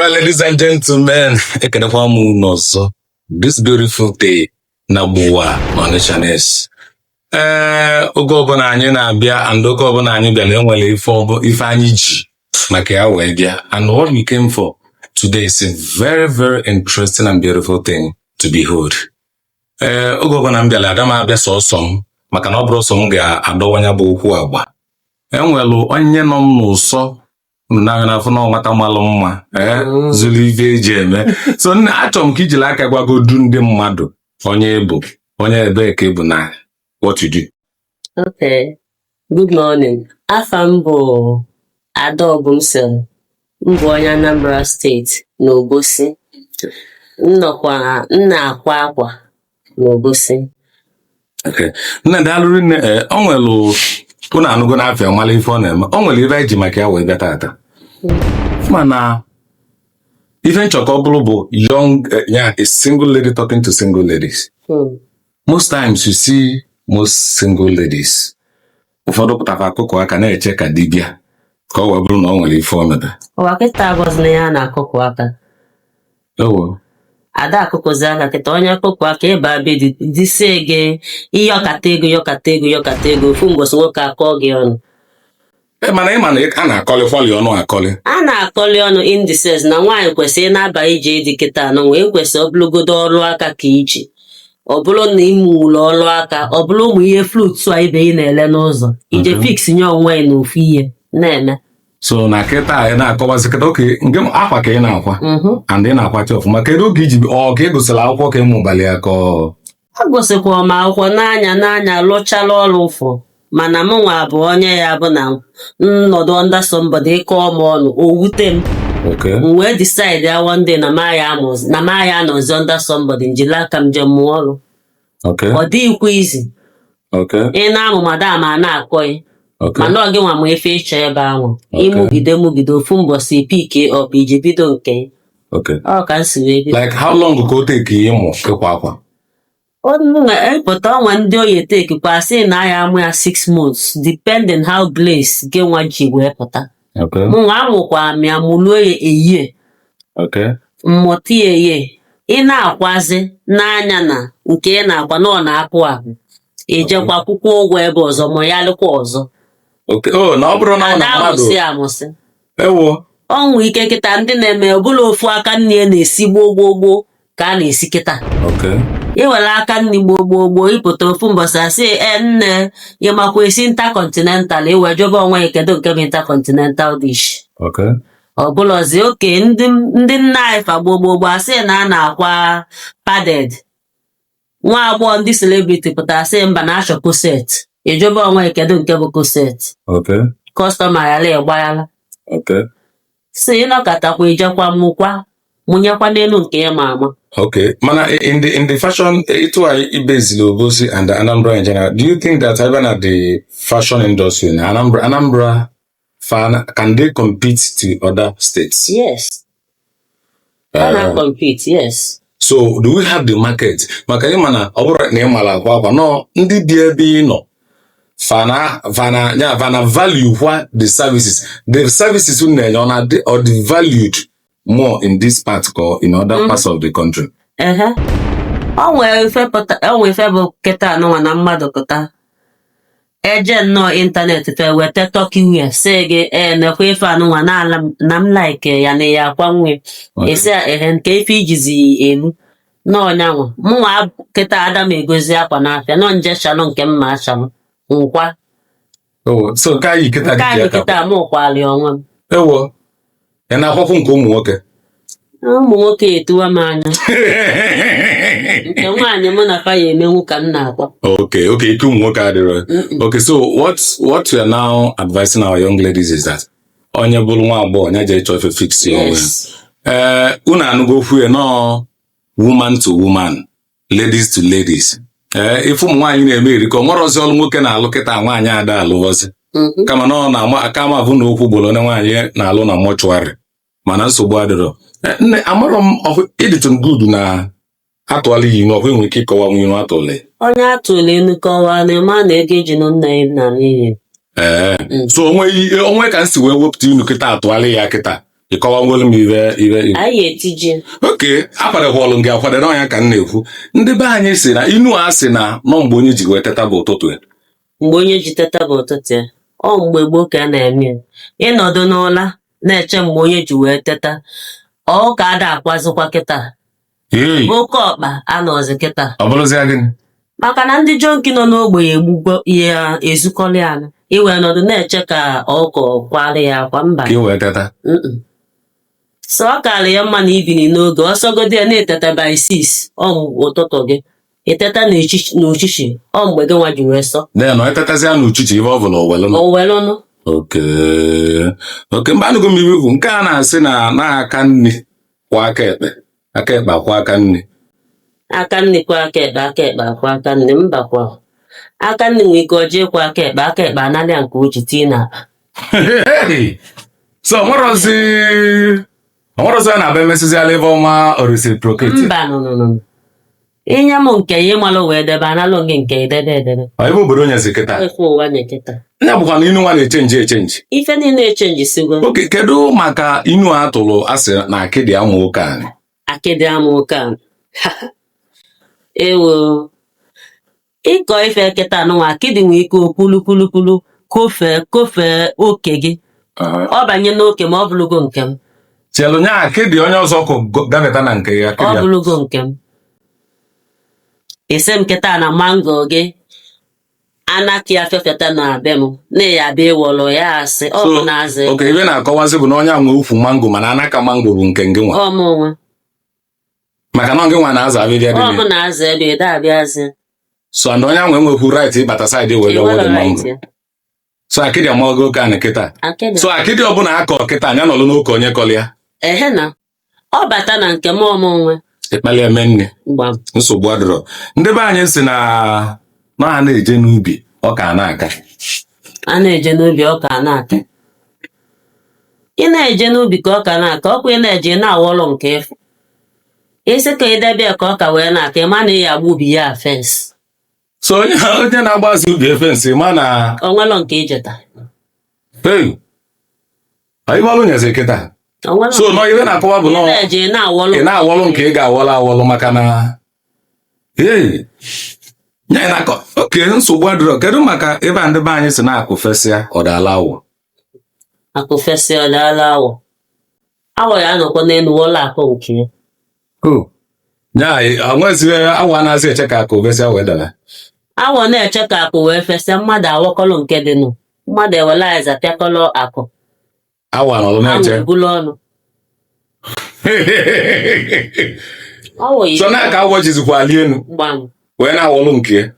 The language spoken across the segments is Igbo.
Alright, ladies and gentlemen, ekenekwa m unu ọzọ this beautiful day na gbuwa Onishanes. Oge ọbụla anyị na-abịa and oge ọbụla anyị bịara enwere ife anyị ji maka ya wee bịa, and what we came for today is a very very interesting and beautiful thing to behold. Oge ọbụla m bịara aga m abịa sọsọ m maka na ọ bụrụ sọ m ga-adọwanya bụ okwu agba. Enwelu onye nọ m n'ụsọ na afọ na nwata malụ mma zuru ife eji eme. So achọrọ m ka ijiri aka gwagodu ndị mmadụ onye bụ onye ebe ka bụ na what you do. Okay. Good morning. Afa m bụ Adaobumsel. M bụ onye Anambra State n'Obosi. Nna akwa akwa n'Obosi. Okay. Nna daalụ nne o nwelu unu anụgo n'afọ mala ife ọ na-eme. O nwere ife eji maka ya wee bịa tata. Mana ife nchọka ọ bụrụ bụ young a single lady talking to single ladies. Most times you see most single ladies ụfọdụ pụtara akụkụ aka na-eche ka dibịa ka ọ wee bụrụ na ọ nwere ife o mebe. Ụwa kịta agọzina ya na akụkụ aka. Ewo. Ada akụkụzi aka kịta onye akụkụ aka ebe abịa dịsie gị ịyọkata ego ofu mgbọsị nwoke akọ gị ọnụ. Mana a na-akọlịkwali ọnụ akọlị. A na-akọlị ọnụ in the sense na nwaanyị kwesịrị na-aba ije dị kịta anọ wee kwesịrị ọbụlụgodo ọrụ aka ka iji. Ọ bụrụ na ime ụlọ ọrụ aka, ọ bụrụ ụmụ ihe flute a ibe ị na-ele n'ụzọ, ije fix nye onwe ya n'ofu ihe na-eme. So na kịta anyị na-akọwazi kịta oke nke akwa ka ị na-akwa and ị na-akwacha ọfụma kedu oge iji ọ ka ị gụsịrị akwụkwọ ka ịmụ ụbalị ya ka agụsịkwa m akwụkwọ n'anya lụchala ọrụ ụfọ mana mụ nwa bụ onye ya bụ na nnọdụ under somebody ịkọọ m ọnụ o wute m. M wee decide ya one day na maya anọzi under somebody njiri aka m je mụọ ọrụ. Ọ dịghịkwa izi ị na-amụ madam a na-akọghị mana ọ gị nwa ma efe ịchọ ebe ahụ ịmụgide ofu mbọsị pike ọp iji bido nke ọ ka m si wee bido. Like how long ka o take ịmụ ịkwa akwa? Pụta ọnwa ndị oyi tekikwa asị na ya amụ ya 6 months depending how glace gị nwa ji wee pụta. Mụnwa amụkwa m ya mụluo ya eyie mmụta ya eyie ị na-akwazi n'anya na nke ị na-akwa na ọ na-apụ apụ ejekwa akwụkwọ ụgwọ ebe ọzọ ma ya lụkwa ọzọ. Amụsị amụsị ọnwụ ike kịta ndị na-eme ọbụla ofu aka nne ya na-esi gboo ka a na-esi kịta. Iwere aka nri gboo ịpụta ofu mbọsị asị nne ya makwa esi intercontinental iwe jọba onwe ya kedu nke bụ intercontinental dish. Ọ bụlọzi oke ndị nna anyị fa gboo asị na a na-akwa padded. Nwa agbọghọ ndị celebrity pụta asị mba na achọ corset ejọba onwe ya kedu nke bụ corset. Kọstọma ya la ịgbanyala. Si ịnọkatakwa ijekwa mụnyekwa n'elu nke ya ma ama. Okay, mana in the fashion itu ibezili Obosi and Anambra in general, do you think that even at the fashion industry in Anambra can they compete to other states? Yes. Can compete, yes. So do we have the market? Maka mana obura na ịmala akwa no ndị bi ebe ị nọ fana value what the services unenye or the valued more in this part or in other parts of the country. O nwere ife bụ kịta anụnwa na mmadụ kụta eje nnọọ ịntanetị fe weta tọkiwia sị gị nekwa ife anụnwa na m like ya na ya akwa nwe esi nke ife ijizi elu n'ọnyanwa mụnwa kịta Adam egozi akwa n'afịa nọ nje chalụ nke mma achalụ nkwa. So ka anyị kịta mụ kwali onwe m. Ị na-akwapụ nke ụmụ nwoke? Ụmụ nwoke etuwa m anya. Nke nwaanyị mụ na fa ya emenwu ka m na-akwa. Okay, ike ụmụ nwoke adịrọ. Okay, so what we are now advising our young ladies is that onye bụrụ nwa agbọghọ onye je chọọ ife fix ya onwe. Unu anụgo okwu ya nọ woman to woman, ladies to ladies. Ife ụmụ nwaanyị na-eme erikọ nwere ọzọ ọlụ nwoke na-alụ kịta nwaanyị ada alụọzi. Kama na ọ na-ama aka ma bụ na okwu gboro onye nwaanyị na-alụ na mọchụarị mana nsogbu adịrọ. Nne amarọ m editun good na atụala iyi n'ọkwa enwere ike ịkọwa nwere atụle. Onye atụle enu kọwa na ịma na ego eji nna ya na n'ihe. So onwe ka nsi wee wepụta inu kịta atụala ya kịta ịkọwa ngolu m ive anyị etije oke akwadekwalụ gị akwadere ọnya ka m na-ekwu ndị be anyị si na inu a sị na nọ mgbe onye ji wee teta bụ ụtụtụ ya mgbe onye ji teta bụ ụtụtụ ya ọ mgbe gboo ka a na-eme ya ịnọdụ n'ụla na-eche mgbe onye ji wee teta ọ ka ada akwazikwa kịta oke ọkpa anọzi kịta ọ bụrụzia gịnị maka na ndị jonki nọ n'ogbe ya egbugbo ya ezukọrọ ya iwe nọdụ na-eche ka ọkọ kwalị ya akwa mba ka ị wee teta so ọ kaala ya mma na ibini n'oge ọsọgodi ya na-eteta by 6 ụtụtụ gị eteta n'uchichi ọ mgbe gị nwa ji wee sọ na etetazia n'uchichi ibe ọ bụla owelụnụ oke mba anụgo m ibe bụ nke a na-asị na aka nri kwa aka ekpe akwa aka nri aka nri kwa aka ekpe akwa aka nri mba kwa aka nri nwere ike ọjọọ kwa aka ekpe analịa nke o ji tii n'akpa so ọnwerọzi a na-abịa emesiziala ebe ọma reciprocate mba nụnụnụ inye m nke ya ịmalụ wee debe analụ gị nke idede edede ebe obodo nyezi kịta ekwe ụwa nye kịta ya bụkwa na inu nwa na-echenji ife niile echenji sigo oke kedu maka inu a tụrụ asị na akịdị amụ ụka anyị akịdị amụ ụka ewo ịkọ ife kịta anụnwa akịdị nwee ike okwulukwulukwulu kofee oke gị ọ banye n'oke ma ọ bụlụgo nke m chelu nya akịdị onye ọzọ gabata na nke ya ọ bụlụgo nke m ise m kịta na mango gị anaki afefeta na be m na ya bịa ịwọlụ ya asị ọ bụ na-azị oke ibe na-akọwazi bụ na onye nwe ukwu mango mana anaka mango bụ nke gị nwa ọmụnwe maka na gị nwa na-azụ abịbịa dị ọ bụ na-azụ ebe ede abịazi so ndị onye nwe nwekwu right ịbata saịdị were ọwọdụ mango so akịdị amago oke anyị kịta so akịdị ọbụla akọ kịta anya nọlụ n'oke onye kọlị ya ehe na ọ bata na nke m ọmụnwe ịkpali eme nne nsogbu adịrọ ndị be anyị si na ha na-eje n'ubi ọka na-aka a na-eje n'ubi ọka na-aka ị na-eje n'ubi ka ọka na-aka ọkwa ị na-eje na-awọlụ nke efu isi ka idebe ka ọka wee na-aka ịma na ị ya agba ubi ya fensị so onye na-agbazi ubi efensị ma na onwelọ nke ijeta anyị malụ nyezi kịta so nọ ibe na-akọwa bụ ị na-awọlụ nke ị ga-awọlụ maka na nye na-akọ oke nsogbu adịrọ kedu maka ebe a ndị be anyị si na-akụfesịa ọdala awọ akụfesịa ọdala awọ ya anọkwa n'elu ụlọ akụ nke ya onwezighị awọ na-azị eche ka akụ fesịa wee dara awọ na-eche ka akụ wee fesịa mmadụ awọkọlụ nke dị nụ mmadụ ewelaiza pịakọlọ akụ awa nọlụ na-eche bulu ọnụ so na ka awọ jizikwa ali enu wee na-awọlụ nke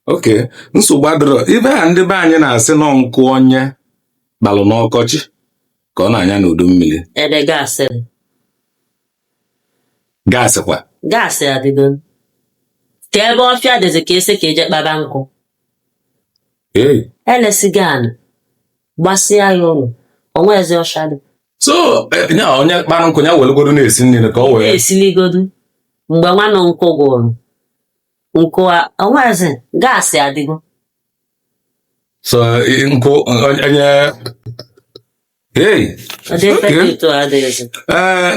oke nsogbu adịrọ ibe a ndị be anyị na-asị nọ nkụ onye gbalụ n'ọkọchị ka ọ na-anya n'udu mmiri ede gaasị kwa gaasị adịgo ka ebe ọfịa dịzi ka esi ka eje kpaba nkụ elesigo anị gbasịa ya ụlọ onwezi ọshadị so onye kpara nkụ ya welugodo na-esi nri ka ọ wee esiligodu mgbe nwanụ nkụ gwụrụ nkụ onwezi gaasị adịgo so nkụ onye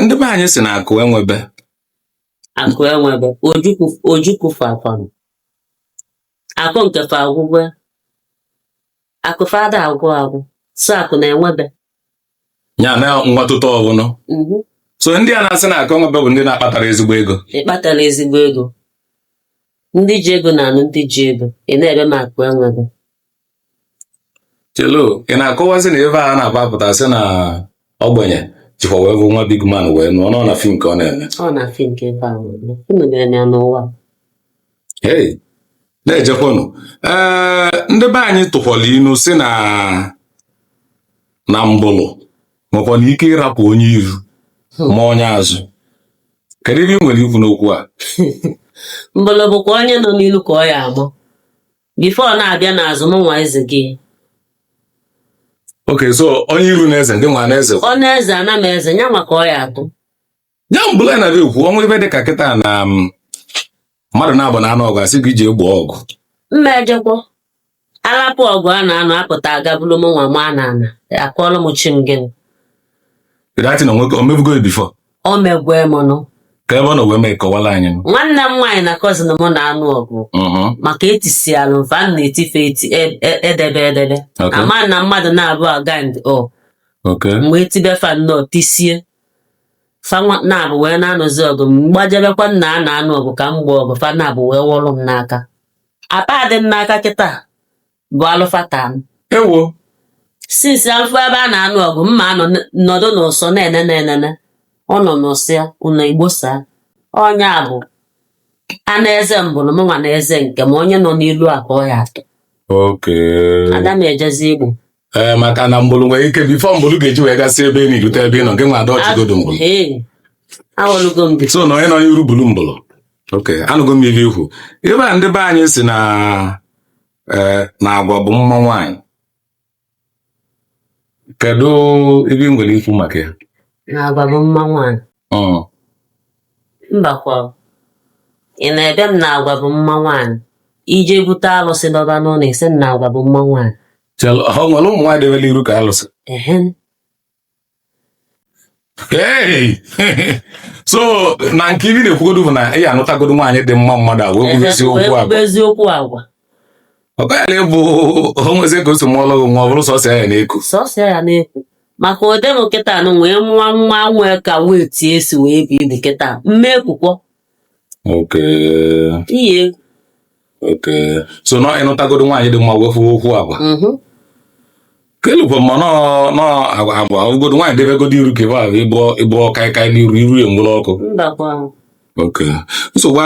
ndị be anyị si na akụ enwebe ojukwu fakwanụ akụ nke fa agwụgwe akụ fada agwụ so akụ na-enwebe ya na nwatụta ọbụla so ndị a na-asị na akụ enwebe bụ ndị na-akpatara ezigbo ego ịkpatara ezigbo ego ndị ji ego na-anụ ndị ji ego ị na-ebe ma akụ enwebe chelo ị na-akọwazi na ebe a na-apụta sị na ogbenye jikwa wee bụ nwa big man wee nụọ nọ na fim ka ọ na-eme ọ na fim ka ebe ahụ na n'ụwa na-ejekwanụ ndị be anyị tụkwala inu si na mbụlụ nwekwana ike ịrapụ onye iru ma onye azụ kedu ebe ị nwere ikwu n'okwu a mbụlụ bụkwa onye nọ n'ilu ka ọ ya agbọ bifo ọ na-abịa n'azụ mụnwa eze gị oke so onye iru na eze ndị nwa na eze ọ na-eze ana m eze nya maka ọ ya atụ ya mbụla na be ekwu ọnwa ebe dị ka kịta na mmadụ na-abụ na anụ ọgụ asị gị ji egbo ọgụ mma ejekwa alapụ ọgụ a na-anụ apụta agabulu m nwa ma na ana akọọlụ m chi m gịnị Dati na nwoke o mebugo before. O megwe m nọ. Ka ebe ọ nọ wee mee kọwala anyị. Nwanne m nwaanyị na cousin m na-anụ ọgụ. Maka etisialụ mfe a na-etife edebe. Ama na mmadụ na-abụ aga ndị mgbe etibe fa nnọọ tisie. Fa na-abụ wee na-anụzi ọgụ mgbajebekwa nna a na-anụ ọgụ ka mgbe ọgụ fa na-abụ wee wọrọ m n'aka. Apa dị m n'aka kịta bụ alụfata m. Ewo. Since alụfa ebe a na-anụ ọgụ mma nọdụ n'ụsọ na-enene. Ọ nọ n'ụsọ ya ụnọ Igbo saa. Onye bụ a na-eze mbụrụ m nwa na eze nke m onye nọ n'ilu akọ ya atọ. Okay. Ada m ejezi Igbo. Maka na mbụrụ nwere ike bifo mbụrụ ga-eji wee gasị ebe ị na-erute ebe ị nọ nke nwa ada ọchịgodo mbụrụ. Ahụlụgo m gị. So na onye nọ n'iru bulu mbụrụ. Okay, anụgo m ihe ikwu. Ebe a ndị be anyị si na agwa bụ mma nwaanyị. Kedu ebe ị nwere ikwu maka ya? Na agwa bụ mma nwaanyị. Mbakwa. Ị na-ebe m na agwa bụ mma nwaanyị. Ije bute alụsị dọba n'ụlọ ise na agwa bụ mma nwaanyị. Ha nwere ụmụ nwaanyị debela iru ka alụsị. Hey! So na nke ibi na-ekwugodu bụ na ị anụtagodu nwaanyị dị mma mmadụ a wee kwubezie okwu agwa. Eziokwu agwa. Ọ gaghị ịbụ onwezi ka o si mụọ ọlọgụ nwa ọ bụrụ sọsọ ya na-eku. Sọsọ ya na-eku. Maka ode m kịta anụ wee nwa nwee ka weeti esi wee bi ibi kịta mmekwukwo. Okay. Okay. So na ịnụtagodu nwaanyị dị mma wee kwuo okwu agwa. Kelukwa mma na agwa ogodo nwaanyị debegodo iru ka ebe ahụ ịbụ kaikai n'iru iru enwere ọkụ. Mbakwa. Okay. Nsogbu